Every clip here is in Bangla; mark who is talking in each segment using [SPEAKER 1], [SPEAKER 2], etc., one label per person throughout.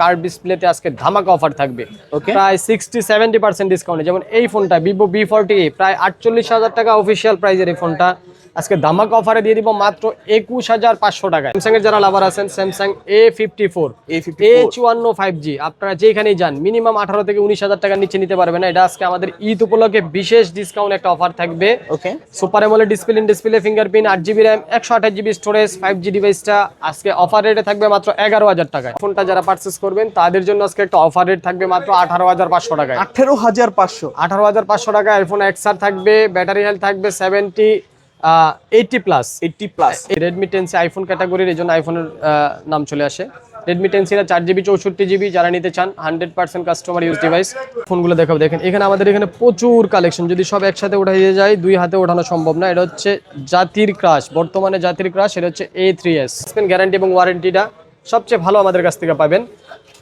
[SPEAKER 1] কার্ভ ডিসপ্লেতে আজকে ধামাকা অফার থাকবে প্রায় 60-70% ডিসকাউন্টে। যেমন এই ফোনটা ভিভো V40 প্রায় 48,000 টাকা অফিসিয়াল প্রাইজের এই ফোনটা আজকে ধামাকা অফারে দিয়ে দিব মাত্র 21,500 টাকায়। স্যামসাং এর যারা লাভার আছেন স্যামসাং A54 A54 5G আপনারা যেখানেই যান মিনিমাম 18 থেকে 19,000 টাকার নিচে নিতে পারবেন না। এটা আজকে আমাদের ঈদ উপলক্ষে বিশেষ ডিসকাউন্ট একটা অফার থাকবে। Super AMOLED display fingerprint 8GB RAM 128GB storage 5G ডিভাইসটা আজকে অফার রেটে থাকবে মাত্র 11,000 টাকায়। ফোনটা যারা পারচেজ করবেন তাদের জন্য আজকে একটা অফার রেট থাকবে মাত্র 18,500 টাকায়।
[SPEAKER 2] 18,500
[SPEAKER 1] টাকা। আইফোন XR থাকবে, ব্যাটারি হেলথ থাকবে 80+। রেডমি 10C আইফোন ক্যাটাগরির, এই জন্য আইফোনের নাম চলে আসে। রেডমি 10C 4GB 64GB যারা নিতে চান 100% কাস্টমার ইউজ ডিভাইস। ফোনগুলো দেখাবো, দেখেন এখানে আমাদের এখানে প্রচুর কালেকশন, যদি সব একসাথে উঠাইয়ে যায় 2 হাতে ওঠানো সম্ভব না। এটা হচ্ছে জাতির ক্রাশ, বর্তমানে জাতির ক্রাশ, এটা হচ্ছে A3s। গ্যারান্টি এবং ওয়ারেন্টিটা সবচেয়ে ভালো আমাদের কাছ থেকে পাবেন।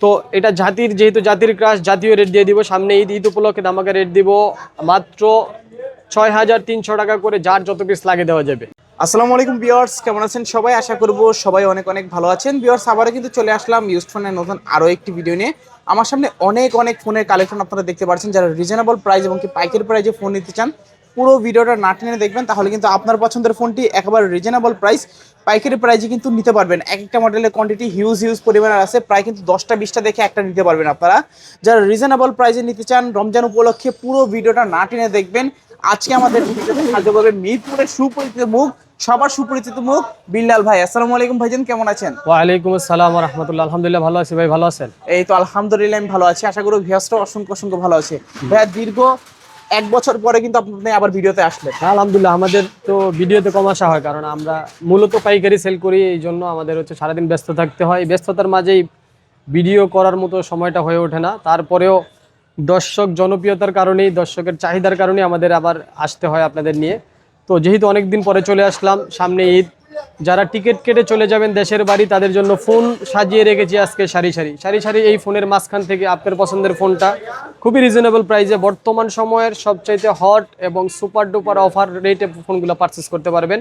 [SPEAKER 1] তো এটা জাতির, যেহেতু জাতির ক্রাশ, জাতীয় রেট দিয়ে দিব। সামনে ঈদ উপলক্ষে ধামাকা রেট দিব মাত্র 6,300 টাকা করে, যার যত পিস লাগে দেওয়া যাবে।
[SPEAKER 2] আসসালামু আলাইকুম ভিউয়ার্স, কেমন আছেন সবাই? আশা করব সবাই অনেক অনেক ভালো আছেন। ভিউয়ার্স, আবারও কিন্তু চলে আসলাম ইউজড ফোনের নতুন আরও একটি ভিডিও নিয়ে। আমার সামনে অনেক ফোনের কালেকশন আপনারা দেখতে পাচ্ছেন। যারা রিজনেবল প্রাইস এবং কি পাইকারি প্রাইসে ফোন নিতে চান, পুরো ভিডিওটা না টেনে দেখবেন, তাহলে কিন্তু আপনার পছন্দের ফোনটি একেবারে রিজনেবল প্রাইস পাইকারি প্রাইসে কিন্তু নিতে পারবেন। এক একটা মডেলের কোয়ান্টিটি হিউজ পরিমাণের আছে, প্রায় কিন্তু 10টা-20টা দেখে একটা নিতে পারবেন আপনারা। যারা রিজনেবল প্রাইসে নিতে চান, রমজান উপলক্ষে পুরো ভিডিওটা না টেনে দেখবেন। আজকে আমাদের ভিডিওতে সাহায্য করবে মিরপুরের সুপরিচিত মুখ, সবার সুপরিচিত মুখ, বিল্লাল ভাই। আসসালামু আলাইকুম ভাইজান, কেমন আছেন?
[SPEAKER 1] ওয়ালাইকুম আসসালাম ওয়া রাহমাতুল্লাহ। আলহামদুলিল্লাহ ভালো আছি ভাই, ভালো আছেন?
[SPEAKER 2] এই তো আলহামদুলিল্লাহ আমি ভালো আছি। আশা করি ভিউয়ার্সরা অসংখ্য ভালো আছে। ভাইয়া, দীর্ঘ 1 বছর পরে কিন্তু আপনি আবার ভিডিওতে আসলেন।
[SPEAKER 1] আলহামদুলিল্লাহ, আমাদের তো ভিডিওতে কম আসা হয়, কারণ আমরা মূলত পাইকারি সেল করি, এই জন্য আমাদের হচ্ছে সারাদিন ব্যস্ত থাকতে হয়। ব্যস্ততার মাঝেই ভিডিও করার মতো সময়টা হয়ে ওঠে না। তারপরেও দর্শক জনপ্রিয়তার কারণেই, দর্শকের চাহিদার কারণেই আমাদের আবার আসতে হয় আপনাদের নিয়ে। তো যেহেতু অনেকদিন পরে চলে আসলাম, সামনে ঈদ, যারা টিকিট কেটে চলে যাবেন দেশের বাড়ি তাদের জন্য ফোন সাজিয়ে রেখেছি আজকে সারি এই ফোনের মাঝখান থেকে আপনার পছন্দের ফোনটা খুবই রিজনেবল প্রাইসে বর্তমান সময়ের সবচাইতে হট এবং সুপার ডুপার অফার রেটে ফোনগুলো পারচেস করতে পারবেন।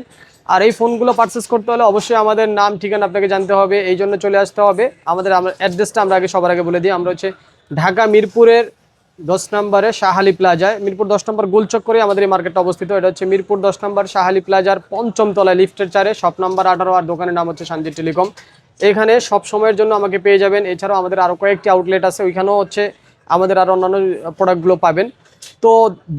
[SPEAKER 1] আর এই ফোনগুলো পারচেস করতে হলে অবশ্যই আমাদের নাম ঠিকানা আপনাকে জানতে হবে, এই জন্য চলে আসতে হবে। আমাদের অ্যাড্রেসটা আমরা সবার আগে বলে দিই। আমরা হচ্ছে ঢাকা মিরপুরের 10 নম্বরে শাহালি প্লাজায়, মিরপুর 10 নম্বর গোলচক করে আমাদের এই মার্কেটটা অবস্থিত। এটা হচ্ছে মিরপুর 10 নম্বর শাহালি প্লাজার 5ম তলায় লিফটের 4-এ, শপ নাম্বার 18। আর দোকানের নাম হচ্ছে শান্তি টেলিকম। এখানে সব সময়ের জন্য আমাকে পেয়ে যাবেন। এছাড়াও আমাদের আরও কয়েকটি আউটলেট আছে, ওইখানেও হচ্ছে আমাদের আরও অন্যান্য প্রোডাক্টগুলো পাবেন। তো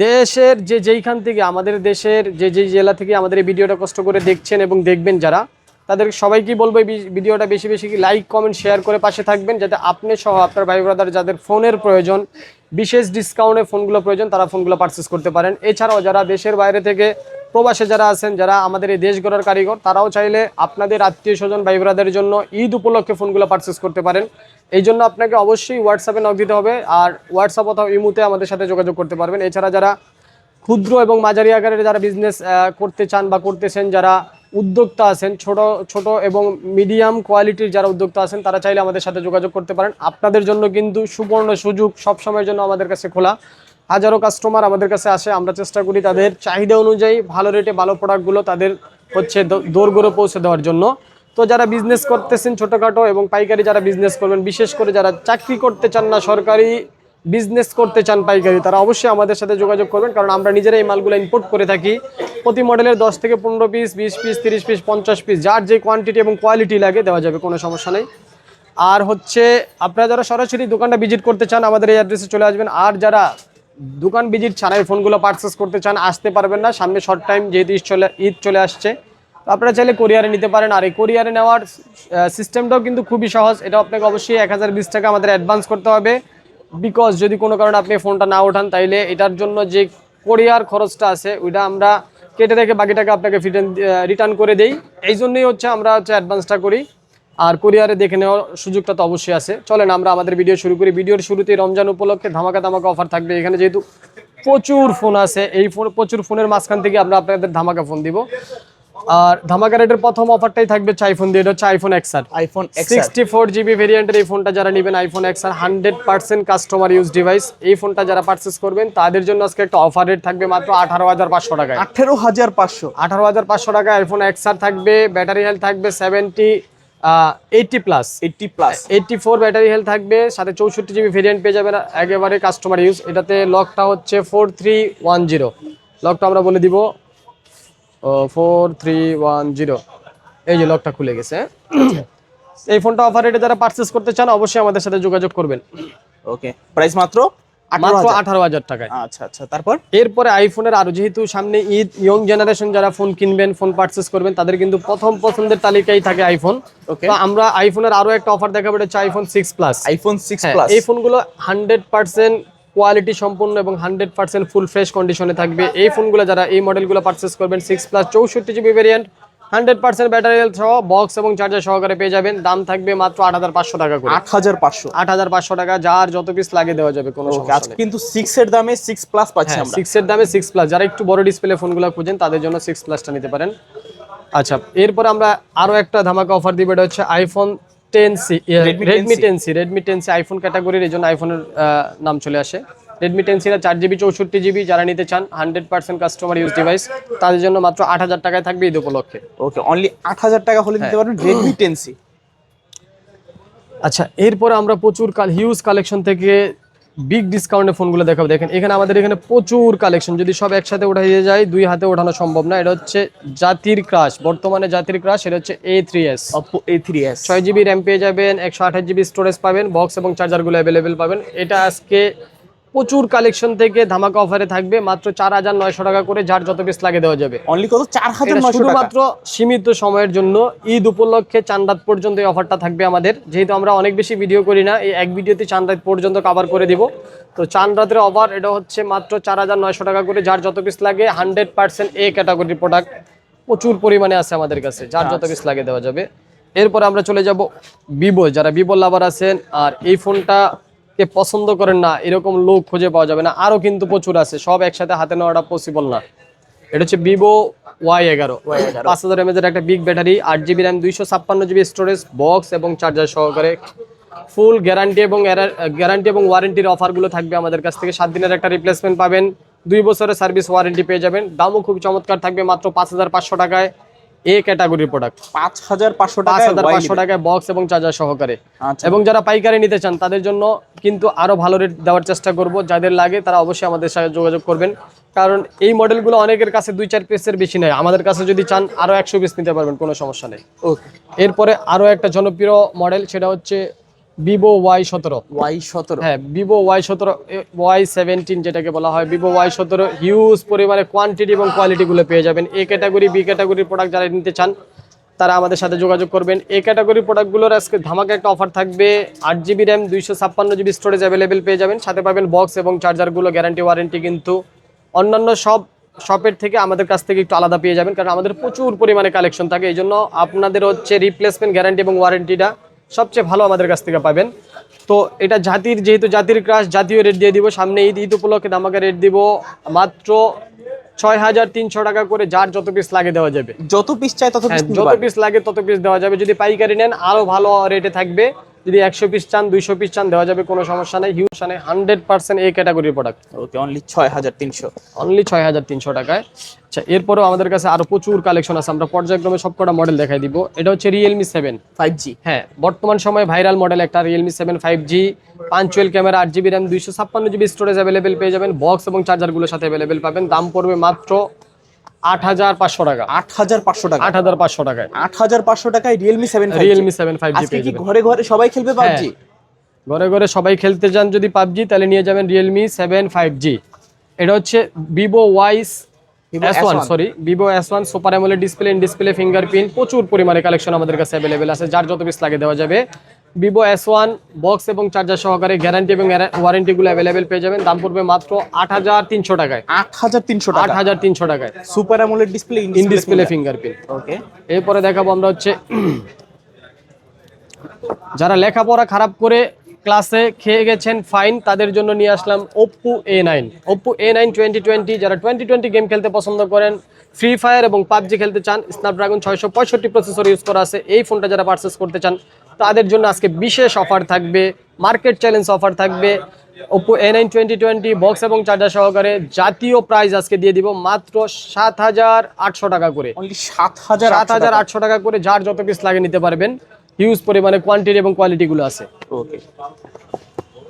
[SPEAKER 1] দেশের যেইখান থেকে, আমাদের দেশের যেই জেলা থেকে আমাদের এই ভিডিওটা কষ্ট করে দেখছেন এবং দেখবেন যারা, তাদের সবাইকেই বলবো এই ভিডিওটা বেশি লাইক কমেন্ট শেয়ার করে পাশে থাকবেন, যাতে আপনি সহ আপনার ভাই ব্রাদার যাদের ফোনের প্রয়োজন, বিশেষ ডিসকাউন্টে ফোনগুলো প্রয়োজন, তারা ফোনগুলো পারচেস করতে পারেন। এছাড়াও যারা দেশের বাইরে থেকে প্রবাসে যারা আছেন, যারা আমাদের এই দেশ গড়ার কারিগর, তারাও চাইলে আপনাদের আত্মীয় স্বজন ভাই ব্রাদারের জন্য ঈদ উপলক্ষে ফোনগুলো পারচেস করতে পারেন। এই জন্য আপনাকে অবশ্যই হোয়াটসঅ্যাপে নক দিতে হবে, আর হোয়াটসঅ্যাপ অথবা ইমোতে আমাদের সাথে যোগাযোগ করতে পারবেন। এছাড়া যারা ক্ষুদ্র এবং মাঝারি আকারের যারা বিজনেস করতে চান বা করতেছেন, যারা উদ্যোক্তা আছেন, ছোট এবং মিডিয়াম কোয়ালিটির যারা উদ্যোক্তা আছেন, তারা চাইলে আমাদের সাথে যোগাযোগ করতে পারেন। আপনাদের জন্য কিন্তু সুবর্ণ সুযোগ সবসময়ের জন্য আমাদের কাছে খোলা। হাজারো কাস্টমার আমাদের কাছে আসে, আমরা চেষ্টা করি তাদের চাহিদা অনুযায়ী ভালো রেটে ভালো প্রোডাক্টগুলো তাদের হচ্ছে দোরগোড়ে পৌঁছে দেওয়ার জন্য। তো যারা বিজনেস করতেছেন ছোটোখাটো এবং পাইকারি যারা বিজনেস করবেন, বিশেষ করে যারা চাকরি করতে চান না, সরকারি বিজনেস করতে চান পাইকারি, তারা অবশ্যই আমাদের সাথে যোগাযোগ করবেন, কারণ আমরা নিজেরাই এই মালগুলো ইম্পোর্ট করে থাকি। প্রতি মডেলের 10 থেকে 15 পিস, 20 পিস, 30 পিস, 50 পিস, যার যে কোয়ান্টিটি এবং কোয়ালিটি লাগে দেওয়া যাবে, কোনো সমস্যা নেই। আর হচ্ছে আপনারা যারা সরাসরি দোকানটা ভিজিট করতে চান, আমাদের এই অ্যাড্রেসে চলে আসবেন। আর যারা দোকান ভিজিট ছাড়াই ফোনগুলো পারচেস করতে চান, আসতে পারবেন না, সামনে শর্ট টাইম যেহেতু ঈদ চলে আসছে, আপনারা চাইলে কোরিয়ারে নিতে পারেন। আর এই কোরিয়ারে নেওয়ার সিস্টেমটাও কিন্তু খুবই সহজ। এটা আপনাকে অবশ্যই 1020 টাকা আমাদের অ্যাডভান্স করতে হবে, বিকজ যদি কোনো কারণে আপনি ফোনটা না ওঠান, তাইলে এটার জন্য যে কোরিয়ার খরচটা আছে ওইটা আমরা কেটে রেখে বাকি টাকা আপনাকে রিটার্ন করে দেই। এই জন্যই হচ্ছে আমরা অ্যাডভান্সটা করি। আর কোরিয়ারে দেখে নেওয়ার সুযোগটা তো অবশ্যই আছে। চলেন আমরা আমাদের ভিডিও শুরু করি। ভিডিওর শুরুতেই রমজান উপলক্ষে ধামাকা অফার থাকবে। এখানে যেহেতু প্রচুর ফোন আছে, এই প্রচুর ফোনের মাঝখান থেকে আমরা আপনাদের ধামাকা ফোন দিব। আর ধামাকা রেটের প্রথম অফারটাই থাকবে আইফোন দিয়ে। এটা হচ্ছে আইফোন XR 64GB ভেরিয়েন্টের এই ফোনটা যারা নেবেন, iPhone XR 100% customer use device. এই ফোনটা যারা পারচেস করবেন তাদের জন্য আজকে একটা অফার রেট থাকবে মাত্র 18,500 টাকায়।
[SPEAKER 2] 18,500
[SPEAKER 1] টাকা আইফোন XR থাকবে, ব্যাটারি হেলথ থাকবে 80+,
[SPEAKER 2] 80+,
[SPEAKER 1] 84 ব্যাটারি হেলথ থাকবে, সাথে 64 জিবি ভেরিয়েন্ট পেয়ে যাবেন একেবারে কাস্টমার ইউজ। এটাতে লকটা হচ্ছে 4310, লকটা আমরা বলে দিব 4310, এই যে লকটা খুলে গেছে। এই ফোনটা অফার রেটে যারা পারচেস করতে চান অবশ্যই আমাদের সাথে যোগাযোগ করবেন।
[SPEAKER 2] ওকে, প্রাইস মাত্র
[SPEAKER 1] মাত্র
[SPEAKER 2] 18,000।
[SPEAKER 1] 18,000 টাকায়।
[SPEAKER 2] আচ্ছা আচ্ছা, তারপর
[SPEAKER 1] এরপরে আইফোনের আরো, যেহেতু সামনে ঈদ, ইয়ং জেনারেশন যারা ফোন কিনবেন, ফোন পারচেস করবেন, তাদের কিন্তু প্রথম পছন্দের তালিকায় থাকে আইফোন।
[SPEAKER 2] ওকে,
[SPEAKER 1] তো আমরা আইফোনের আরো একটা অফার দেখাবো, এটা হচ্ছে আইফোন 6+।
[SPEAKER 2] আইফোন 6+,
[SPEAKER 1] এই ফোনগুলো 100% কোয়ালিটি সম্পূর্ণ এবং 100% ফুল ফ্রেশ কন্ডিশনে থাকবে। এই ফোনগুলো যারা এই মডেলগুলো পারচেস করবেন 6+, 64 জিবি ভেরিয়েন্ট, 100% ব্যাটারি হেলথ সহ বক্স এবং চার্জার সহকারে পেয়ে যাবেন। দাম থাকবে মাত্র 8,500 টাকা করে।
[SPEAKER 2] 8,500,
[SPEAKER 1] 8,500 টাকা, যার যত পিস লাগে দেওয়া যাবে, কোনো সমস্যা
[SPEAKER 2] আজকে
[SPEAKER 1] নেই।
[SPEAKER 2] কিন্তু 6 এর দামে 6+ পাচ্ছি আমরা।
[SPEAKER 1] 6 এর দামে 6+, যারা একটু বড় ডিসপ্লে ফোনগুলো খুঁজেন তাদের জন্য 6+টা নিতে পারেন। আচ্ছা, এরপর আমরা আরো একটা ধামাকা অফার দিব, এটা হচ্ছে iPhone 10C, Redmi 10C iPhone ক্যাটাগরির, এই জন্য আইফোনের নাম চলে আসে। রেডমি 10C 4GB 64 জিবি যারা নিতে চান, 100% কাস্টমার ইউজ ডিভাইস, তাদের জন্য মাত্র 8,000 টাকায় থাকবে ঈদ উপলক্ষে।
[SPEAKER 2] ওকে, অনলি 8,000 টাকা হলে নিতে পারবেন রেডমি 10C।
[SPEAKER 1] আচ্ছা, এরপরে আমরা প্রচুর হিউজ কালেকশন থেকে বিগ ডিসকাউন্টে ফোনগুলো দেখাবো। দেখেন এখানে আমাদের এখানে প্রচুর কালেকশন, যদি সব একসাথে উঠাইয়ে যায় 2 হাতে ওঠানো সম্ভব না। এটা হচ্ছে জাতির ক্রাশ, বর্তমানে জাতির ক্রাশ, এটা হচ্ছে A3s,
[SPEAKER 2] Oppo A3s,
[SPEAKER 1] 6GB RAM পেয়ে যাবেন, 128GB স্টোরেজ পাবেন, বক্স এবং চার্জারগুলো অ্যাভেলেবেল পাবেন। এটা আজকে প্রচুর কালেকশন থেকে ধামাকা অফারে থাকবে মাত্র 4,900 টাকা করে, যার যত পিস লাগে দেওয়া যাবে।
[SPEAKER 2] অনলি কত? 4,900 টাকা,
[SPEAKER 1] শুধুমাত্র সীমিত সময়ের জন্য, ঈদ উপলক্ষে চাঁদ রাত পর্যন্ত এই অফারটা থাকবে আমাদের। যেহেতু আমরা অনেক বেশি ভিডিও করি না, এই এক ভিডিওতে চাঁদ রাত পর্যন্ত কভার করে দিব। তো চাঁদ রাতের অফার, এটা হচ্ছে মাত্র 4,900 টাকা করে, যার যত পিস লাগে। 100% এ ক্যাটাগরির প্রোডাক্ট প্রচুর পরিমাণে আছে আমাদের কাছে, যার যত পিস লাগে দেওয়া যাবে। এরপর আমরা চলে যাব ভিভো, যারা ভিভো লাভার আছেন আর এই ফোনটা কে পছন্দ করেন না, এরকম লোক খুঁজে পাওয়া যাবে না। আরো কিন্তু প্রচুর আছে, সব একসাথে হাতে নেওয়াটা পসিবল না। এটা হচ্ছে ভিভো Y11, 5000 mAh একটা big battery, 8GB RAM, 256GB storage, box এবং চার্জার সহকারে। ফুল গ্যারান্টি এবং ওয়ারেন্টির অফারগুলো থাকবে আমাদের কাছ থেকে। 7 দিনের একটা রিপ্লেসমেন্ট পাবেন, 2 বছরের সার্ভিস ওয়ারেন্টি পেয়ে যাবেন। দামও খুব চমৎকার থাকবে, মাত্র 5,500 টাকায় এ ক্যাটাগরির প্রোডাক্ট।
[SPEAKER 2] 5,500 টাকা,
[SPEAKER 1] 5,500 টাকায় বক্স এবং চার্জার সহকারে।
[SPEAKER 2] আচ্ছা,
[SPEAKER 1] এবং যারা পাইকারি নিতে চান তাদের জন্য কিন্তু আরো ভালো রেট দেওয়ার চেষ্টা করব। যাদের লাগে তারা অবশ্যই আমাদের সাথে যোগাযোগ করবেন, কারণ এই মডেলগুলো অনেকের কাছে 2-4 পিসের বেশি নেই। আমাদের কাছে যদি চান আরো 100 পিস নিতে পারবেন, কোনো সমস্যা নেই।
[SPEAKER 2] ওকে,
[SPEAKER 1] এরপরে আরো একটা জনপ্রিয় মডেল, সেটা হচ্ছে ভিভো Y17। হ্যাঁ, ভিভো Y17 যেটাকে বলা হয়, ভিভো Y17 হিউজ পরিমাণে কোয়ান্টিটি এবং কোয়ালিটিগুলো পেয়ে যাবেন। এ ক্যাটাগরি, বি ক্যাটাগরির প্রোডাক্ট যারা নিতে চান তারা আমাদের সাথে যোগাযোগ করবেন। এই ক্যাটাগরি প্রোডাক্টগুলোর আজকে ধামাকা একটা অফার থাকবে, 8GB RAM, 256GB storage available পেয়ে যাবেন, সাথে পাবেন বক্স এবং চার্জারগুলো গ্যারান্টি ওয়ারেন্টি কিন্তু অন্যান্য সব শপের থেকে আমাদের কাছ থেকে একটু আলাদা পেয়ে যাবেন, কারণ আমাদের প্রচুর পরিমাণে কালেকশন থাকে। এই জন্য আপনাদের হচ্ছে রিপ্লেসমেন্ট গ্যারান্টি এবং ওয়ারেন্টিটা সবচেয়ে ভালো আমাদের কাছ থেকে পাবেন। তো এটা যেহেতু জাতির ক্রাশ, জাতীয় রেট দিয়ে দিব। সামনে ঈদ উপলক্ষে ধামাকা রেট দিব মাত্র 6,300 টাকা করে, যার যত পিস লাগে দেওয়া যাবে।
[SPEAKER 2] যত পিস চাই তত পিস,
[SPEAKER 1] যত পিস লাগে তত পিস দেওয়া যাবে। যদি পাইকারি নেন আরো ভালো রেটে থাকবে, যদি 100 পিস চান, 200 পিস চান, দেওয়া যাবে, কোনো সমস্যা নেই। হিউজ 100% এই ক্যাটাগরির প্রোডাক্ট।
[SPEAKER 2] ওকে, অনলি 6,300,
[SPEAKER 1] অনলি 6,300 টাকায়। আচ্ছা, এরপরেও আমাদের কাছে আরো প্রচুর কালেকশন আছে, আমরা পর্যায়ক্রমে সবকটা মডেল দেখাই দিব। এটা হচ্ছে Realme 7
[SPEAKER 2] 5G।
[SPEAKER 1] হ্যাঁ, বর্তমান সময়ে ভাইরাল মডেল একটা Realme 7 5G, punctual camera, 8GB RAM, 256GB storage available পেয়ে যাবেন, বক্স এবং চার্জারগুলোর সাথে অ্যাভেলেবেল পাবেন। দাম পড়বে মাত্র 8,500 টাকা।
[SPEAKER 2] 8,500 টাকা,
[SPEAKER 1] 8,500 টাকায়
[SPEAKER 2] 8,500 টাকায় Realme 7 5G।
[SPEAKER 1] Realme 7 5G
[SPEAKER 2] আজকে
[SPEAKER 1] পেয়ে
[SPEAKER 2] কি
[SPEAKER 1] যাবেন।
[SPEAKER 2] ঘরে ঘরে সবাই খেলবে PUBG?
[SPEAKER 1] ঘরে ঘরে সবাই খেলতে চান যদি PUBG, তাহলে নিয়ে যাবেন Realme 7 5G। এটা হচ্ছে Vivo Vivo S1 super AMOLED display, in display fingerprint, প্রচুর পরিমাণে কালেকশন আমাদের কাছে অ্যাভেলেবেল আছে, যার যত পিস লাগে দেওয়া যাবে। Vivo S1 বক্স এবং চার্জার সহকারে গ্যারান্টি এবং ওয়ারেন্টিগুলো অ্যাভেলেবেল পেয়ে যাবেন। দাম পড়বে মাত্র 8,300 টাকায়।
[SPEAKER 2] 8,300 টাকা,
[SPEAKER 1] 8,300 টাকায়
[SPEAKER 2] super AMOLED display,
[SPEAKER 1] in display fingerprint.
[SPEAKER 2] Okay,
[SPEAKER 1] এরপরে দেখাবো আমরা হচ্ছে যারা লেখাপড়া খারাপ করে ক্লাসে খেয়ে গেছেন ফাইন, তাদের জন্য নিয়ে আসলাম Oppo A9 2020। যারা 2020 গেম খেলতে পছন্দ করেন, ফ্রি ফায়ার এবং PUBG খেলতে চান, স্ন্যাপড্রাগন 665 প্রসেসর ইউজ করা আছে, এই ফোনটা যারা পারচেস করতে চান তাদের জন্য আজকে বিশেষ অফার থাকবে, মার্কেট চ্যালেঞ্জ অফার থাকবে। Oppo A9 2020 বক্স এবং চার্জার সহকারে জাতীয় প্রাইস আজকে দিয়ে দিব মাত্র 7,800 টাকা করে।
[SPEAKER 2] অনলি 7,800
[SPEAKER 1] টাকা করে, যার যত পিস লাগে নিতে পারবেন। হিউজ পরিমাণে কোয়ান্টিটি এবং কোয়ালিটিগুলো আছে।
[SPEAKER 2] ওকে,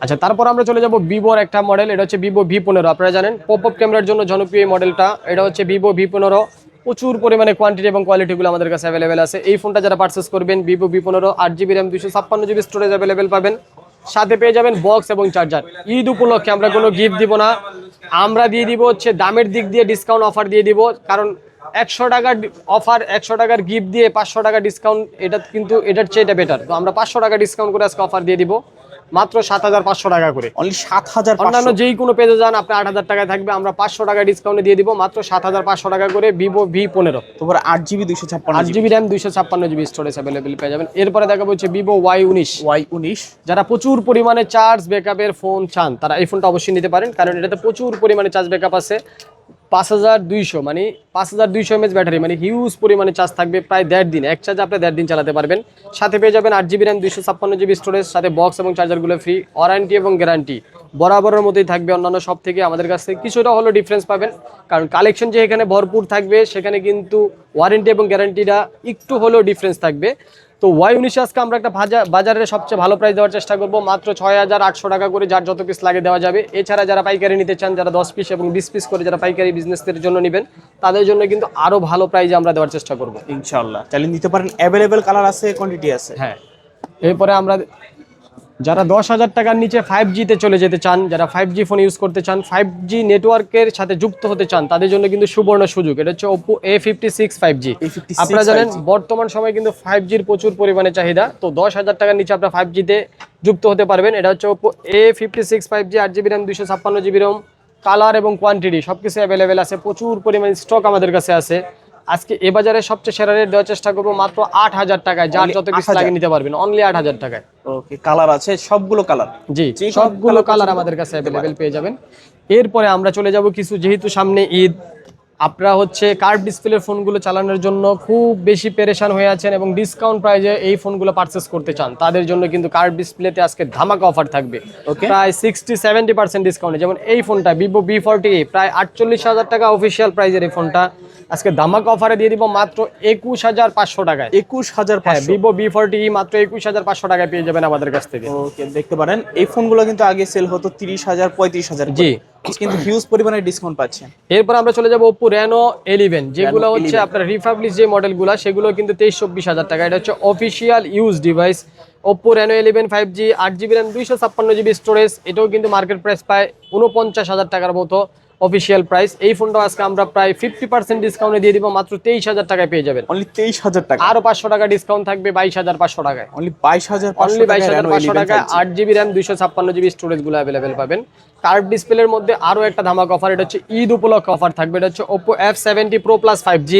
[SPEAKER 1] আচ্ছা, তারপর আমরা চলে যাব ভিভোর একটা মডেল, এটা হচ্ছে ভিভো V15। আপনারা জানেন পপ আপ ক্যামেরার জন্য জনপ্রিয় এই মডেলটা। এটা হচ্ছে ভিভো V15, প্রচুর পরিমাণে কোয়ান্টিটি এবং কোয়ালিটিগুলো আমাদের কাছে অ্যাভেলেবেল আছে। এই ফোনটা যারা পারচেস করবেন, Vivo V15 8GB RAM 256GB storage available পাবেন, সাথে পেয়ে যাবেন বক্স এবং চার্জার। ঈদ উপলক্ষে আমরা কোনো গিফট দিব না, আমরা দিয়ে দিব হচ্ছে দামের দিক দিয়ে ডিসকাউন্ট অফার দিয়ে দিব। কারণ 100 টাকার অফার, 100 টাকার গিফট দিয়ে 500 টাকা ডিসকাউন্ট, এটা কিন্তু এটার চেয়ে এটা বেটার। তো আমরা 500 টাকা ডিসকাউন্ট করে আজকে অফার দিয়ে দিব মাত্র 7500 টাকা করে।
[SPEAKER 2] অনলি 7500।
[SPEAKER 1] অন্যান্য যেই কোনো পেজে যান আপনি 8000 টাকায় থাকবে, আমরা 500 টাকা ডিসকাউন্টে দিয়ে দিব মাত্র 7500 টাকা করে ভিভো V15।
[SPEAKER 2] তারপর 8GB 256
[SPEAKER 1] 8GB RAM 256GB storage available পেয়ে যাবেন। এরপরে দেখাবো হচ্ছে ভিভো Y19। যারা প্রচুর পরিমাণে চার্জ ব্যাকআপের ফোন চান তারা এই ফোনটা অবশ্যই নিতে পারেন, কারণ এটাতে প্রচুর পরিমাণে চার্জ ব্যাকআপ আছে। 5200 মানে 5200 mAh ব্যাটারি, মানে হিউজ পরিমাণে চার্জ থাকবে প্রায় 1.5 দিন। এক চার্জে আপনি 1.5 দিন চালাতে পারবেন। সাথে পেয়ে যাবেন 8GB RAM 256GB স্টোরেজ, সাথে বক্স এবং চার্জারগুলো ফ্রি। ওয়ারেন্টি এবং গ্যারান্টি বরাবরের মতোই থাকবে অন্যান্য সব থেকে। আমাদের কাছ থেকে কিছুটা হলো ডিফারেন্স পাবেন, কারণ কালেকশন যে এখানে ভরপুর থাকবে সেখানে কিন্তু ওয়ারেন্টি এবং গ্যারান্টিটা একটু হলেও ডিফারেন্স থাকবে। তো Y19 আজকে আমরা একটা বাজারের সবচেয়ে ভালো প্রাইস দেওয়ার চেষ্টা করবো, মাত্র 6800 টাকা করে, যার যত পিস লাগে দেওয়া যাবে। এছাড়া যারা পাইকারি নিতে চান, যারা 10 পিস এবং 20 পিস করে যারা পাইকারি বিজনেসের জন্য নেবেন, তাদের জন্য কিন্তু আরো ভালো প্রাইজে আমরা দেওয়ার চেষ্টা করব
[SPEAKER 2] ইনশাআল্লাহ। চাইলে নিতে পারেন, অ্যাভেলেবেল কালার আছে, কোয়ান্টিটি আছে।
[SPEAKER 1] হ্যাঁ, এরপরে আমরা যারা 10,000 টাকার নিচে 5G তে চলে যেতে চান, যারা 5G ফোন ইউজ করতে চান, 5G নেটওয়ার্কের সাথে যুক্ত হতে চান, তাদের জন্য কিন্তু সুবর্ণ সুযোগ। এটা হচ্ছে Oppo A56 5G। আপনারা জানেন বর্তমান সময়ে কিন্তু 5Gর প্রচুর পরিমাণে চাহিদা। তো 10,000 টাকার নিচে আপনারা 5G তে যুক্ত হতে পারবেন। এটা হচ্ছে Oppo A56 5G, 8GB RAM 256GB ROM, colour এবং কোয়ান্টিটি সবকিছু অ্যাভেলেবেল আছে, প্রচুর পরিমাণে স্টক আমাদের কাছে আছে। আজকে এ বাজারে সবচেয়ে সেরা রেট দেওয়ার চেষ্টা করবো মাত্র 8000 টাকায়, যার যত পিস লাগে নিতে পারবেন, অনলি 8000 টাকায়।
[SPEAKER 2] ওকে, কালার আছে সবগুলো কালার।
[SPEAKER 1] জি, সবগুলো কালার আমাদের কাছে অ্যাভেলেবেল পেয়ে যাবেন। এরপরে আমরা চলে যাব কিছু, যেহেতু সামনে ঈদ, আপনারা হচ্ছে কার্ভ ডিসপ্লের ফোনগুলো চালানোর জন্য খুব বেশি পেরেশান হয়ে আছেন এবং ডিসকাউন্ট প্রাইজে এই ফোনগুলো পারচেস করতে চান, তাদের জন্য কিন্তু কার্ভ ডিসপ্লেতে আজকে ধামাকা অফার থাকবে প্রায় 60-70% ডিসকাউন্টে। যেমন এই ফোনটা ভিভো V40, প্রায় 48,000 টাকা অফিসিয়াল প্রাইজের এই ফোনটা আজকে ধামাকা অফারে দিয়ে দিব মাত্র 21,500 টাকায়।
[SPEAKER 2] 21,500।
[SPEAKER 1] হ্যাঁ, ভিভো V40 মাত্র 21,500 টাকায় পেয়ে যাবেন আমাদের কাছ থেকে।
[SPEAKER 2] ওকে, দেখতে পারেন এই ফোনগুলো কিন্তু আগে সেল হতো 30,000 35,000।
[SPEAKER 1] জি,
[SPEAKER 2] কিন্তু হিউজ পরিমাণে ডিসকাউন্ট পাচ্ছেন।
[SPEAKER 1] এরপর আমরা চলে যাব Oppo Reno 11, যেগুলো হচ্ছে আপনার রিফাবলিশ যে মডেলগুলো, সেগুলো কিন্তু 23-24 টাকা। এটা হচ্ছে official use device Oppo Reno 11 5G, 8GB RAM 256GB storage. এটাও কিন্তু মার্কেট প্রাইস পায় 49,000 টাকার মতো অফিসিয়াল প্রাইস। এই ফোনটা আজকে আমরা প্রায় 50% ডিসকাউন্টে দিয়ে দিব মাত্র 23,000 টাকায় পেয়ে যাবেন।
[SPEAKER 2] অনলি 23,000 টাকা,
[SPEAKER 1] আরো 500 টাকা ডিসকাউন্ট থাকবে 22,500 টাকায়।
[SPEAKER 2] অনলি 22,500
[SPEAKER 1] টাকায় 8GB RAM 256GB স্টোরেজ গুলো অ্যাভেলেবেল পাবেন। কার্ভ ডিসপ্লের মধ্যে আরো একটা ধামাকা অফার, এটা হচ্ছে ঈদ উপলক্ষে অফার থাকবে। এটা হচ্ছে Oppo F70 Pro Plus 5G,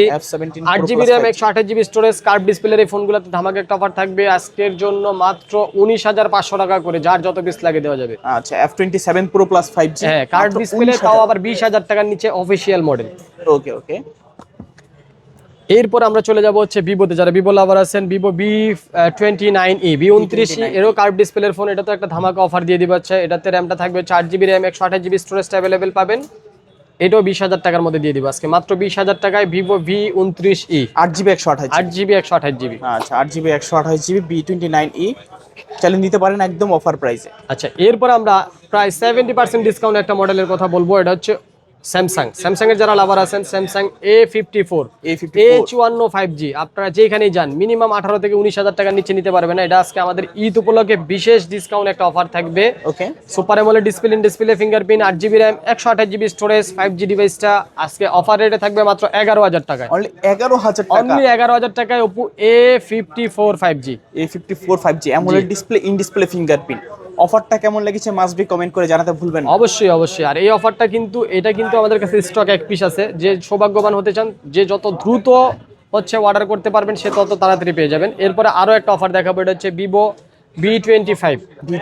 [SPEAKER 1] 8GB RAM 128GB storage. Curve ডিসপ্লের এই ফোনগুলোতে ধামাকা একটা অফার থাকবে আজকের জন্য মাত্র 19,500 টাকা করে, যার যত পিস লাগে দেওয়া যাবে।
[SPEAKER 2] আচ্ছা, F27 Pro Plus 5G,
[SPEAKER 1] হ্যাঁ, কার্ভ ডিসপ্লে, তাও আবার 20,000 টাকার নিচে অফিসিয়াল মডেল।
[SPEAKER 2] ওকে ওকে।
[SPEAKER 1] এরপর আমরা চলে যাব হচ্ছে ভিভোতে, যারা ভিভো লাভার আছেন, ভিভো V29e V29e, এরও কার্ভ ডিসপ্লের ফোন। এটা তো একটা ধামাকা অফার দিয়ে দিব। আচ্ছা, এটাতে র্যামটা থাকবে 4GB RAM 128GB স্টোরেজটা অ্যাভেলেবেল পাবেন। এটাও 20,000 টাকার মধ্যে দিয়ে দিব আজকে মাত্র 20,000 টাকায় ভিভো V29e,
[SPEAKER 2] 8GB
[SPEAKER 1] 128GB।
[SPEAKER 2] আচ্ছা, 8GB 128GB V29e চাইলে নিতে পারেন একদম অফার প্রাইসে।
[SPEAKER 1] আচ্ছা, এরপর আমরা প্রায় 70% ডিসকাউন্ট একটা মডেলের কথা বলবো। এটা হচ্ছে স্যামসাং এর যারা লাভার আছেন, স্যামসাং A54 A54 5G। আপনারা যেখানেই যান মিনিমাম 18 থেকে 19,000 টাকার নিচে নিতে পারবেন না। এটা আজকে আমাদের ঈদ উপলক্ষে বিশেষ ডিসকাউন্ট একটা অফার থাকবে।
[SPEAKER 2] Okay,
[SPEAKER 1] super AMOLED display fingerprint, 8GB RAM 128GB storage, 5G ডিভাইসটা আজকে অফার রেটে থাকবে মাত্র 11,000 টাকায়।
[SPEAKER 2] অনলি 11,000 টাকা,
[SPEAKER 1] অনলি 11,000 টাকায় Oppo A54 5G।
[SPEAKER 2] A54 5G AMOLED display, in display fingerprint. অফারটা কেমন লেগেছে মাস্ট বি কমেন্ট করে জানাতে ভুলবেন না।
[SPEAKER 1] অবশ্যই। আর এই অফারটা কিন্তু আমাদের কাছে স্টক এক পিস আছে। যে সৌভাগ্যবান হতে চান, যে যত দ্রুত হচ্ছে অর্ডার করতে পারবেন, সে তত তাড়াতাড়ি পেয়ে যাবেন। এরপরে আরো একটা অফার দেখাবো, এটা হচ্ছে ভিভো V25।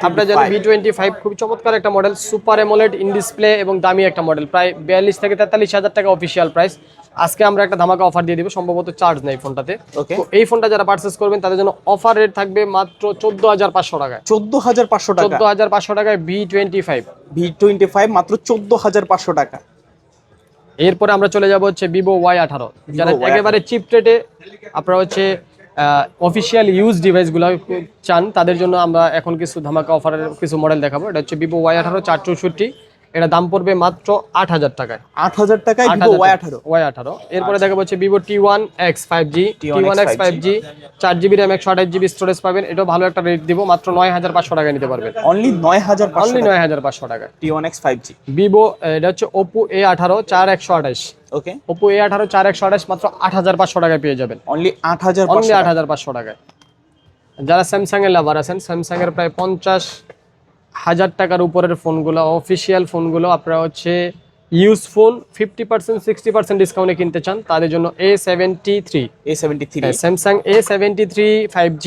[SPEAKER 1] আপনারা জানেন V25 খুব চমৎকার একটা model, super AMOLED in display এবং দামি একটা মডেল, প্রায় 42 থেকে 43,000 টাকা অফিসিয়াল প্রাইস। আজকে আমরা একটা ধামাকা অফার দিয়ে দিব, সম্ভবত চার্জ নেই ফোনটাতে। তো এই ফোনটা যারা পারচেজ করবেন তাদের জন্য অফার রেট থাকবে মাত্র 14,500 টাকায়।
[SPEAKER 2] 14,500 টাকা,
[SPEAKER 1] 14,500 টাকায়
[SPEAKER 2] V25 মাত্র 14,500 টাকা।
[SPEAKER 1] এরপরে আমরা চলে যাব হচ্ছে ভিভো Y18, যারা একেবারে চিপ রেটে আপনারা হচ্ছে অফিসিয়াল ইউজ ডিভাইসগুলো চান তাদের জন্য আমরা এখন কিছু ধামাকা অফারের কিছু মডেল দেখাবো। এটা হচ্ছে ভিভো Y18 464, এটা দাম পড়বে মাত্র 8,000 টাকায়।
[SPEAKER 2] 8,000 টাকায় ভিভো Y18।
[SPEAKER 1] এরপরে দেখা যাচ্ছে Vivo T1X 5G, T1X 5G 4GB RAM 128GB storage পাবেন। এটাও ভালো একটা রেট দিব, মাত্র 9,500 টাকায় নিতে পারবেন।
[SPEAKER 2] অনলি
[SPEAKER 1] 9,500 টাকায়
[SPEAKER 2] T1X 5G।
[SPEAKER 1] ভিভো এটা হচ্ছে Oppo A18 4128,
[SPEAKER 2] ওকে,
[SPEAKER 1] Oppo A18 4128 মাত্র 8,500 টাকায় পেয়ে যাবেন।
[SPEAKER 2] অনলি 8,500
[SPEAKER 1] 8,500 টাকায়। যারা স্যামসাং এর লাভার আছেন, স্যামসাং এর প্রায় 50,000 টাকার উপরের ফোনগুলো, অফিসিয়াল ফোনগুলো আপনারা হচ্ছে ইউজ ফোন 50% 60% ডিসকাউন্টে কিনতে চান, তাদের জন্য A73 স্যামসাং A73 5G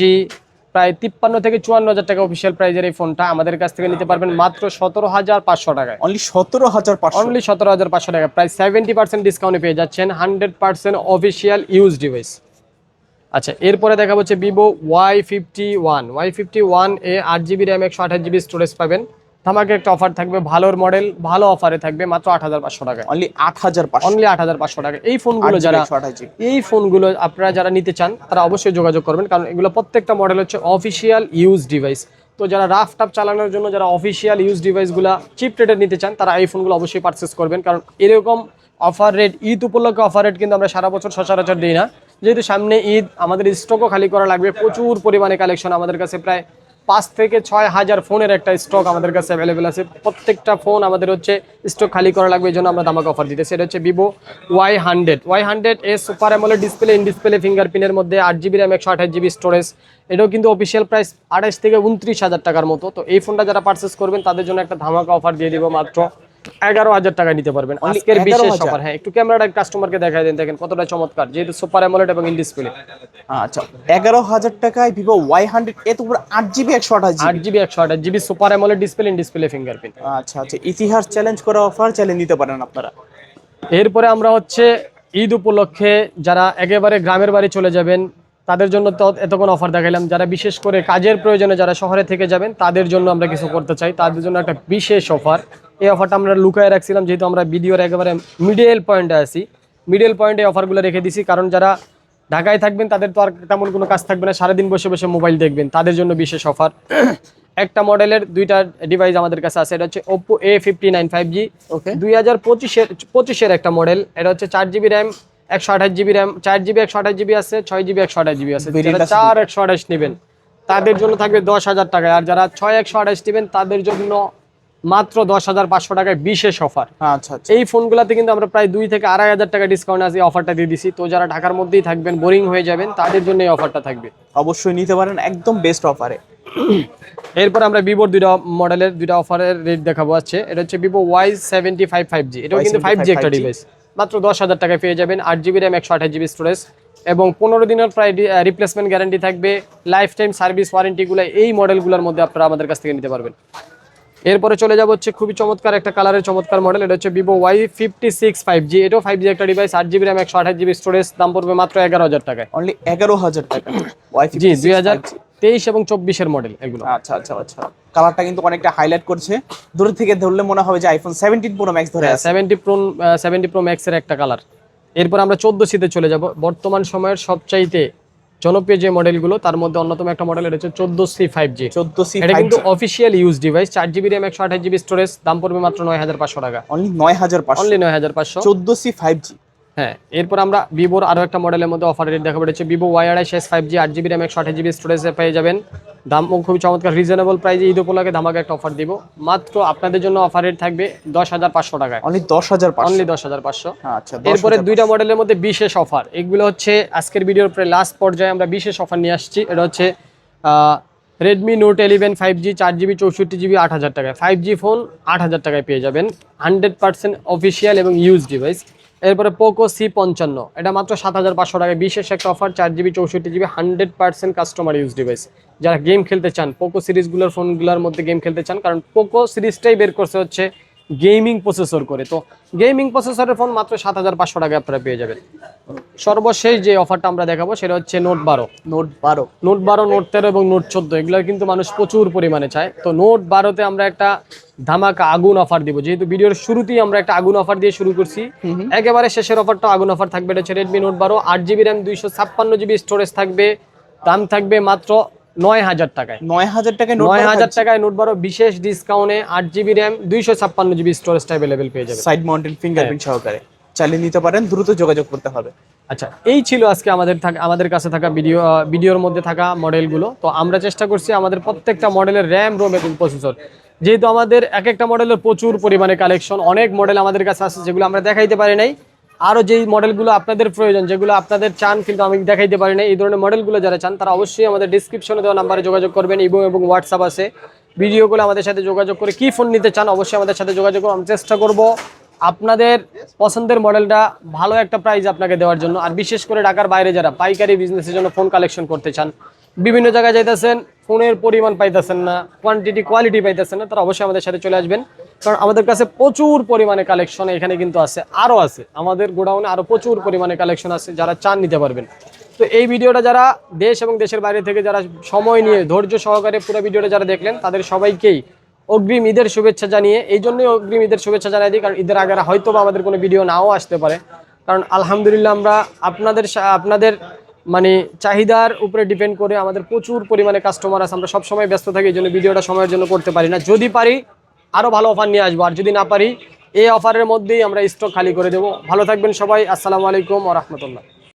[SPEAKER 1] প্রায় 53 থেকে 54,000 টাকা অফিসিয়াল প্রাইজের এই ফোনটা আমাদের কাছ থেকে নিতে পারবেন মাত্র 17,500 টাকায়।
[SPEAKER 2] অনলি 17,500,
[SPEAKER 1] অনলি 17,500 টাকা, প্রায় 70% ডিসকাউন্টে পেয়ে যাচ্ছেন 100% অফিসিয়াল ইউজ ডিভাইস। আচ্ছা, এরপরে দেখা হচ্ছে ভিভো Y51 এ 8GB RAM 128GB স্টোরেজ পাবেন। ধামাকে একটা অফার থাকবে, ভালোর মডেল, ভালো অফারে থাকবে মাত্র 8,500 টাকায়।
[SPEAKER 2] অনলি 8,500,
[SPEAKER 1] অনলি 8,500 টাকা। এই ফোনগুলো আপনারা যারা নিতে চান তারা অবশ্যই যোগাযোগ করবেন, কারণ এগুলো প্রত্যেকটা মডেল হচ্ছে অফিসিয়াল ইউজ ডিভাইস। তো যারা রাফ টাফ চালানোর জন্য যারা অফিসিয়াল ইউজ ডিভাইসগুলো চিপ রেটে নিতে চান তারা এই ফোনগুলো অবশ্যই পারচেস করবেন, কারণ এরকম অফার রেট, ঈদ উপলক্ষে অফার রেট কিন্তু আমরা সারা বছর সচরাচর দিই না। যেহেতু সামনে ঈদ, আমাদের স্টকও খালি করা লাগবে, প্রচুর পরিমাণে কালেকশন আমাদের কাছে, প্রায় 5 থেকে 6,000 ফোনের একটা স্টক আমাদের কাছে অ্যাভেলেবেল আছে। প্রত্যেকটা ফোন আমাদের হচ্ছে স্টক খালি করা লাগবে, এই জন্য আমরা ধামাকা অফার দিতেছি। এটা হচ্ছে Vivo Y100 A super AMOLED display, in display ফিঙ্গারপ্রিন্টের মধ্যে 8GB RAM 128GB স্টোরেজ। এটাও কিন্তু অফিসিয়াল প্রাইস 28 থেকে 29,000 টাকার মতো। তো এই ফোনটা যারা পারচেস করবেন তাদের জন্য একটা ধামাকা অফার দিয়ে দিব, মাত্র 11,000 টাকা নিতে পারবেন আজকের বিশেষ অফার। হ্যাঁ, একটু ক্যামেরাটা কাস্টমারকে দেখাই দেন, দেখেন কতটা চমৎকার, যেহেতু সুপার অ্যামোলেড এবং ইন ডিসপ্লে।
[SPEAKER 2] আচ্ছা, 11,000 টাকায় ভিভো Y100 এত পুরো 8GB
[SPEAKER 1] 128GB super AMOLED display, in display fingerprint.
[SPEAKER 2] আচ্ছা, ইতিহাস চ্যালেঞ্জ করা অফার, চ্যালেঞ্জ নিতে পারেন আপনারা।
[SPEAKER 1] এরপরে আমরা হচ্ছে ঈদ উপলক্ষে যারা একেবারে গ্রামের বাড়ি চলে যাবেন তাদের জন্য তো এতক্ষণ অফার দেখাইলাম। যারা বিশেষ করে কাজের প্রয়োজনে যারা শহরে থেকে যাবেন তাদের জন্য আমরা কিছু করতে চাই, তাদের জন্য একটা বিশেষ অফার। এই অফারটা আমরা লুকায় রাখছিলাম, যেহেতু আমরা ভিডিওর একেবারে মিডল পয়েন্টে আছি, মিডল পয়েন্টে অফারগুলো রেখে দিছি, কারণ যারা ঢাকায় থাকবেন তাদের তো আর তেমন কোনো কাজ থাকবে না, সারাদিন বসে বসে মোবাইল দেখবেন, তাদের জন্য বিশেষ অফার। একটা মডেলের দুইটা ডিভাইস আমাদের কাছে আছে, এটা হচ্ছে Oppo A59 5G,
[SPEAKER 2] ওকে,
[SPEAKER 1] 2025-এর একটা মডেল। এটা হচ্ছে 4GB RAM 128GB RAM, 4GB 128GB আছে, 6GB 128GB আছে। যারা 4 128 নেবেন তাদের জন্য থাকবে 10,000 টাকায়, আর যারা 6 128 নেবেন তাদের জন্য মাত্র 10,500 টাকায় বিশেষ অফার।
[SPEAKER 2] আচ্ছা,
[SPEAKER 1] এই ফোনগুলোতে কিন্তু আমরা প্রায় 2 থেকে 2,500 টাকা ডিসকাউন্ট আছে, অফারটা দিয়ে দিছি। তো যারা ঢাকার মধ্যেই থাকবেন, বোরিং হয়ে যাবেন, তাদের জন্য এই অফারটা থাকবে,
[SPEAKER 2] অবশ্যই নিতে পারেন একদম বেস্ট অফারে।
[SPEAKER 1] এরপর আমরা ভিভোর দুইটা অফারের রেট দেখাবো। আছে এটা হচ্ছে ভিভো Y75 5G, এটাও কিন্তু 5G একটা ডিভাইস, মাত্র 10,000 টাকায় পেয়ে যাবেন। 8GB RAM 128GB স্টোরেজ এবং 15 দিনের প্রায় রিপ্লেসমেন্ট গ্যারান্টি থাকবে, লাইফ টাইম সার্ভিস ওয়ারেন্টিগুলো এই মডেলগুলোর মধ্যে আপনারা আমাদের কাছ থেকে নিতে পারবেন। এরপরে চলে যাব হচ্ছে খুবই চমৎকার একটা কালারের চমৎকার মডেল, এটা হচ্ছে ভিভো Y56 5G, এটাও 5G একটা device, 8GB RAM 128GB storage, দাম পড়বে মাত্র 11,000 টাকায়।
[SPEAKER 2] অনলি 11,000 টাকা।
[SPEAKER 1] জি, 2023 এবং 24-এর মডেল এগুলো।
[SPEAKER 2] আচ্ছা, কালারটা কিন্তু অনেকটা হাইলাইট করছে, দূর থেকে ধরলে মনে হবে যে আইফোন 17 Pro Max ধরে আছে।
[SPEAKER 1] 70 Pro Max এর একটা কালার। এরপর আমরা 14C-তে চলে যাব। বর্তমান সময়ের সবচাইতে জনপ্রিয় যে মডেলগুলো তার মধ্যে অন্যতম একটা মডেল, এটা হচ্ছে 14C 5G। এটা কিন্তু official use device, 4GB RAM 128GB storage, দাম পড়বে মাত্র 9,500 টাকা।
[SPEAKER 2] Only 9,500,
[SPEAKER 1] only 9,500।
[SPEAKER 2] 14C 5G।
[SPEAKER 1] হ্যাঁ, এরপর আমরা ভিভোর আরো একটা মডেলের মধ্যে অফার রেট দেখাবো, এটা হচ্ছে Vivo Y28s 5G, 8GB RAM 128GB স্টোরেজে পেয়ে যাবেন। দাম খুবই চমৎকার, রিজনেবল প্রাইসে ঈদ উপলক্ষে ধামাকা একটা অফার দিব। মাত্র আপনাদের জন্য অফার রেট থাকবে 10,500 টাকায়।
[SPEAKER 2] Only 10,500,
[SPEAKER 1] only 10,500।
[SPEAKER 2] আচ্ছা,
[SPEAKER 1] এরপরে দুইটা মডেলের মধ্যে বিশেষ অফার, এগুলো হচ্ছে আজকের ভিডিওর প্রায় লাস্ট পর্যায়ে আমরা বিশেষ অফার নিয়ে আসছি। এটা হচ্ছে Redmi Note 11 5G, 4GB 64GB 8,000 টাকায়। 5G ফোন 8,000 টাকায় পেয়ে যাবেন, 100% অফিসিয়াল এবং ইউজ ডিভাইস। এরপরে পোকো C55, এটা মাত্র 7,500 টাকায় বিশেষ একটা offer, 4GB 64GB 100% customer use device. যারা গেম খেলতে চান, পোকো সিরিজগুলোর ফোনগুলোর মধ্যে গেম খেলতে চান, কারণ পোকো সিরিজটাই বের করছে হচ্ছে গেমিং প্রসেসর করে, তো গেমিং প্রসেসরের ফোন মাত্র 7,500 টাকায় আপনারা পেয়ে যাবেন। সর্বশেষ যে অফারটা আমরা দেখাবো সেটা হচ্ছে Note 12, Note 13 এবং Note 14, এগুলো কিন্তু মানুষ প্রচুর পরিমাণে চায়। তো Note 12-তে আমরা একটা ধামাকা আগুন অফার দিব, যেহেতু ভিডিওর শুরুতেই আমরা একটা আগুন অফার দিয়ে শুরু করছি, একেবারে শেষের অফারটা আগুন অফার থাকবে। এটা হচ্ছে Redmi Note 12, 8GB RAM 256GB storage থাকবে, দাম থাকবে মাত্র 9,000 টাকায়।
[SPEAKER 2] 9,000 টাকায় নোট
[SPEAKER 1] 9,000 টাকায় নোট 12 বিশেষ ডিসকাউন্টে 8GB RAM 256GB storage available পেয়ে যাবে
[SPEAKER 2] সাইড মাউন্টেন ফিঙ্গারপ্রিন্ট সহকারে। চালিয়ে নিতে পারেন, দ্রুত যোগাযোগ করতে হবে।
[SPEAKER 1] আচ্ছা, এই ছিল আজকে আমাদের কাছে থাকা ভিডিওর মধ্যে থাকা মডেলগুলো। তো আমরা চেষ্টা করছি আমাদের প্রত্যেকটা মডেলের র্যাম, রোম এবং প্রসেসর, যেহেতু আমাদের এক একটা মডেলের প্রচুর পরিমাণে কালেকশন, অনেক মডেল আমাদের কাছে আছে যেগুলো আমরা দেখাইতে পারি নাই। আরও যেই মডেলগুলো আপনাদের প্রয়োজন, যেগুলো আপনাদের চান কিন্তু আমি দেখাইতে পারি না, এই ধরনের মডেলগুলো যারা চান তারা অবশ্যই আমাদের ডিসক্রিপশনে দেওয়া নাম্বারে যোগাযোগ করবেন। এবং হোয়াটসঅ্যাপ আছে, ভিডিওগুলো আমাদের সাথে যোগাযোগ করে কি ফোন নিতে চান অবশ্যই আমাদের সাথে যোগাযোগ করুন। আমি চেষ্টা করব আপনাদের পছন্দের মডেলটা ভালো একটা প্রাইস আপনাকে দেওয়ার জন্য। আর বিশেষ করে ঢাকার বাইরে যারা পাইকারি বিজনেসের জন্য ফোন কালেকশন করতে চান, বিভিন্ন জায়গায় যাইতেছেন, ফোনের পরিমাণ পাইতেছেন না, কোয়ালিটি পাইতেছেন না, তারা অবশ্যই আমাদের সাথে চলে আসবেন। কারণ আমাদের কাছে প্রচুর পরিমাণে কালেকশন এখানে কিন্তু আছে, আরও আছে আমাদের গোডাউনে, আরও প্রচুর পরিমাণে কালেকশন আছে, যারা চান নিতে পারবেন। তো এই ভিডিওটা যারা দেশ এবং দেশের বাইরে থেকে যারা সময় নিয়ে ধৈর্য সহকারে পুরো ভিডিওটা যারা দেখলেন, তাদের সবাইকেই অগ্রিম ঈদের শুভেচ্ছা জানিয়ে, এই জন্যই অগ্রিম ঈদের শুভেচ্ছা জানাই দিই, কারণ ঈদের আগে হয়তো বা আমাদের কোনো ভিডিও নাও আসতে পারে। কারণ আলহামদুলিল্লাহ আমরা আপনাদের মানে চাহিদার উপরে ডিপেন্ড করে আমাদের প্রচুর পরিমাণে কাস্টমার আছে, আমরা সবসময় ব্যস্ত থাকি, এই জন্য ভিডিওটা সময়ের জন্য করতে পারি না। যদি পারি আরও ভালো অফার নিয়ে আসবো, আর যদি না পারি এই অফারের মধ্যেই আমরা স্টক খালি করে দেবো। ভালো থাকবেন সবাই, আসসালামু আলাইকুম ওয়া রাহমাতুল্লাহ।